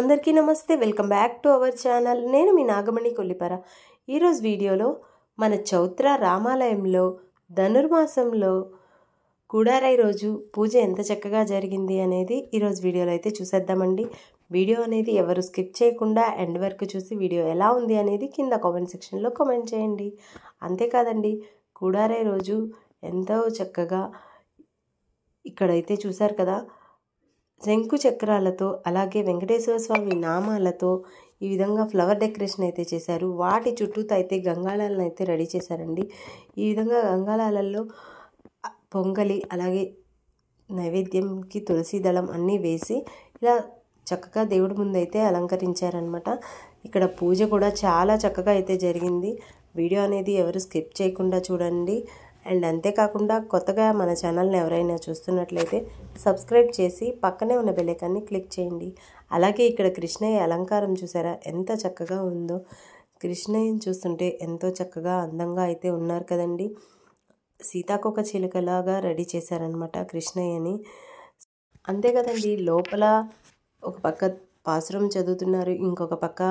అందరికీ నమస్తే, welcome back to our channel. నేను మీ నాగమణి కొల్లిపర. ఈరోజు వీడియోలో మన చౌత్ర రామాలయంలో ధనుర్మాసంలో కూడారై రోజు పూజ ఎంత చక్కగా జరిగింది అనేది ఈరోజు వీడియోలో అయితే చూసేద్దామండి. వీడియో అనేది ఎవరు స్కిప్ చేయకుండా ఎండ్ వరకు చూసి వీడియో ఎలా ఉంది అనేది కింద కామెంట్ సెక్షన్లో కామెంట్ చేయండి. అంతేకాదండి, కూడారై రోజు ఎంతో చక్కగా ఇక్కడైతే చూశారు కదా, శంకు చక్రాలతో అలాగే వెంకటేశ్వర స్వామి నామాలతో ఈ విధంగా ఫ్లవర్ డెకరేషన్ అయితే చేశారు. వాటి చుట్టూతో అయితే గంగాళాలను అయితే రెడీ చేశారండి. ఈ విధంగా గంగాళాలలో పొంగలి అలాగే నైవేద్యంకి తులసి దళం అన్నీ వేసి ఇలా చక్కగా దేవుడి ముందు అయితే అలంకరించారనమాట. ఇక్కడ పూజ కూడా చాలా చక్కగా అయితే జరిగింది. వీడియో అనేది ఎవరు స్కిప్ చేయకుండా చూడండి. అండ్ అంతేకాకుండా కొత్తగా మన ఛానల్ని ఎవరైనా చూస్తున్నట్లయితే సబ్స్క్రైబ్ చేసి పక్కనే ఉన్న బెల్ ఐకాన్ని క్లిక్ చేయండి. అలాగే ఇక్కడ కృష్ణయ్య అలంకారం చూసారా ఎంత చక్కగా ఉందో. కృష్ణయ్యని చూస్తుంటే ఎంతో చక్కగా అందంగా అయితే ఉన్నారు కదండి. సీతాకొక చిలుకలాగా రెడీ చేశారనమాట కృష్ణయ్యని. అంతే కదండి, లోపల ఒక పక్క పాసురం చదువుతున్నారు, ఇంకొక పక్క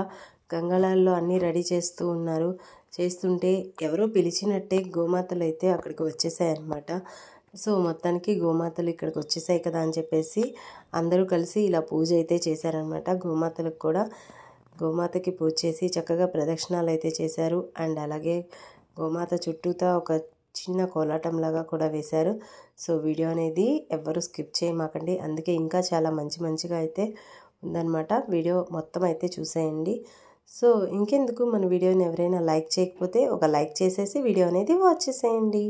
గంగాళాల్లో అన్నీ రెడీ చేస్తూ ఉన్నారు. చేస్తుంటే ఎవరో పిలిచినట్టే గోమాతలు అయితే అక్కడికి వచ్చేసాయన్నమాట. సో మొత్తానికి గోమాతలు ఇక్కడికి వచ్చేసాయి కదా అని చెప్పేసి అందరూ కలిసి ఇలా పూజ అయితే చేశారనమాట. గోమాతలకు కూడా గోమాతకి పూజ చేసి చక్కగా ప్రదక్షిణాలు అయితే చేశారు. అండ్ అలాగే గోమాత చుట్టూతా ఒక చిన్న కోలాటంలాగా కూడా వేశారు. సో వీడియో అనేది ఎవ్వరూ స్కిప్ చేయమాకండి, అందుకే ఇంకా చాలా మంచిగా అయితే ఉందన్నమాట. వీడియో మొత్తం అయితే చూసేయండి. సో ఇంకెందుకు, మన వీడియోని ఎవరైనా లైక్ చేయకపోతే ఒక లైక్ చేసేసి వీడియో అనేది వాచ్ చేసేయండి.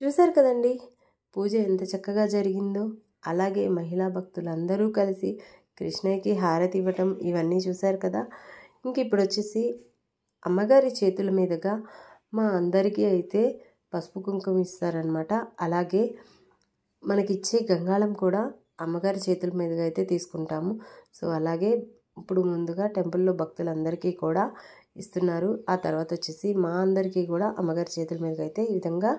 చూశారు కదండి పూజ ఎంత చక్కగా జరిగిందో. అలాగే మహిళా భక్తులందరూ కలిసి కృష్ణయ్యకి హారతి ఇవ్వటం ఇవన్నీ చూశారు కదా. ఇంక ఇప్పుడు వచ్చేసి అమ్మగారి చేతుల మీదుగా మా అందరికీ అయితే పసుపు కుంకుమ ఇస్తారనమాట. అలాగే మనకిచ్చే గంగాళం కూడా అమ్మగారి చేతుల మీదుగా అయితే తీసుకుంటాము. సో అలాగే ఇప్పుడు ముందుగా టెంపుల్లో భక్తులందరికీ కూడా ఇస్తున్నారు. ఆ తర్వాత వచ్చేసి మా అందరికీ కూడా అమ్మగారి చేతుల మీదుగా అయితే ఈ విధంగా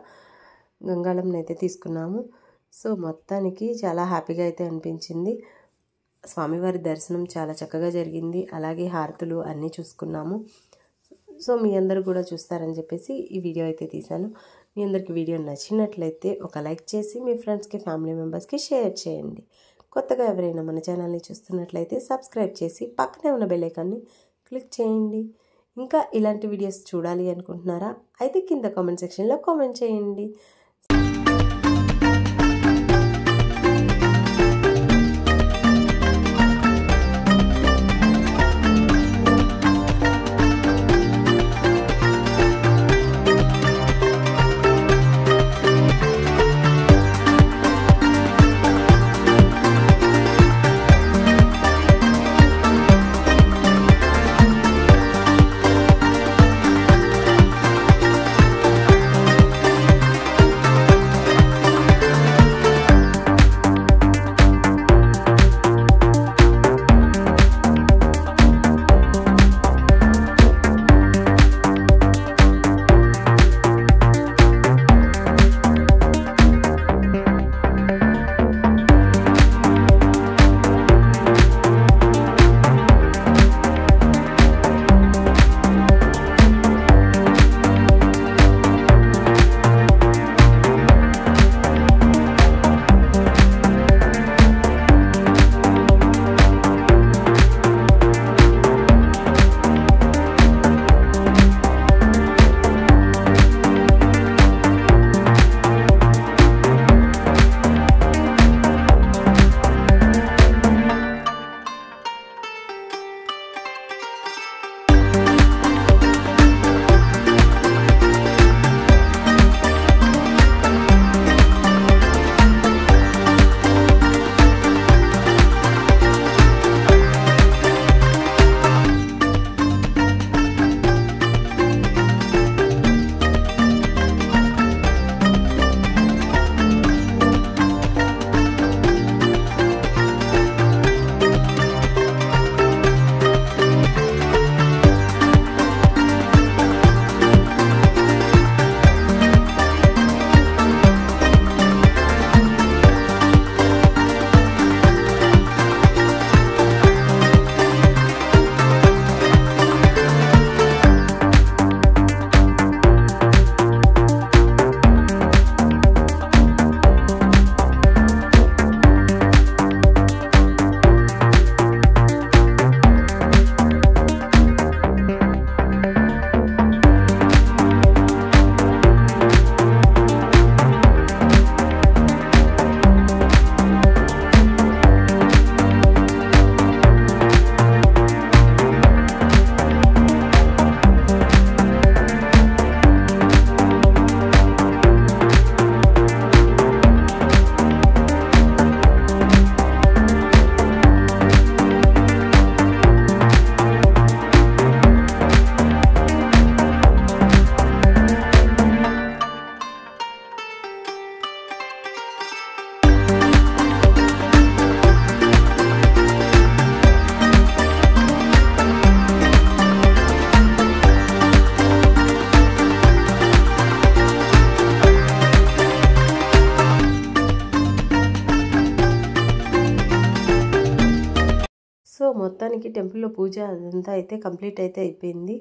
గంగాళంని అయితే తీసుకున్నాము. సో మొత్తానికి చాలా హ్యాపీగా అయితే అనిపించింది. స్వామివారి దర్శనం చాలా చక్కగా జరిగింది. అలాగే హారతులు అన్నీ చూసుకున్నాము. సో మీ అందరూ కూడా చూస్తారని చెప్పేసి ఈ వీడియో అయితే తీశాను. మీ అందరికి వీడియో నచ్చినట్లయితే ఒక లైక్ చేసి మీ ఫ్రెండ్స్కి, ఫ్యామిలీ మెంబర్స్కి షేర్ చేయండి. కొత్తగా ఎవరైనా మన ఛానల్ని చూస్తున్నట్లయితే సబ్స్క్రైబ్ చేసి పక్కనే ఉన్న బెల్ ఐకాన్ని క్లిక్ చేయండి. ఇంకా ఇలాంటి వీడియోస్ చూడాలి అనుకుంటున్నారా? అయితే కింద కామెంట్ సెక్షన్లో కామెంట్ చేయండి. మొత్తానికి టెంపుల్లో పూజ అదంతా అయితే కంప్లీట్ అయితే అయిపోయింది.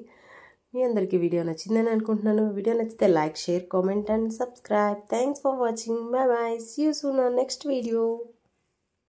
మీ అందరికీ వీడియో నచ్చిందని అనుకుంటున్నాను. వీడియో నచ్చితే like, share, comment and subscribe. Thanks for watching. Bye bye. See you soon on next video.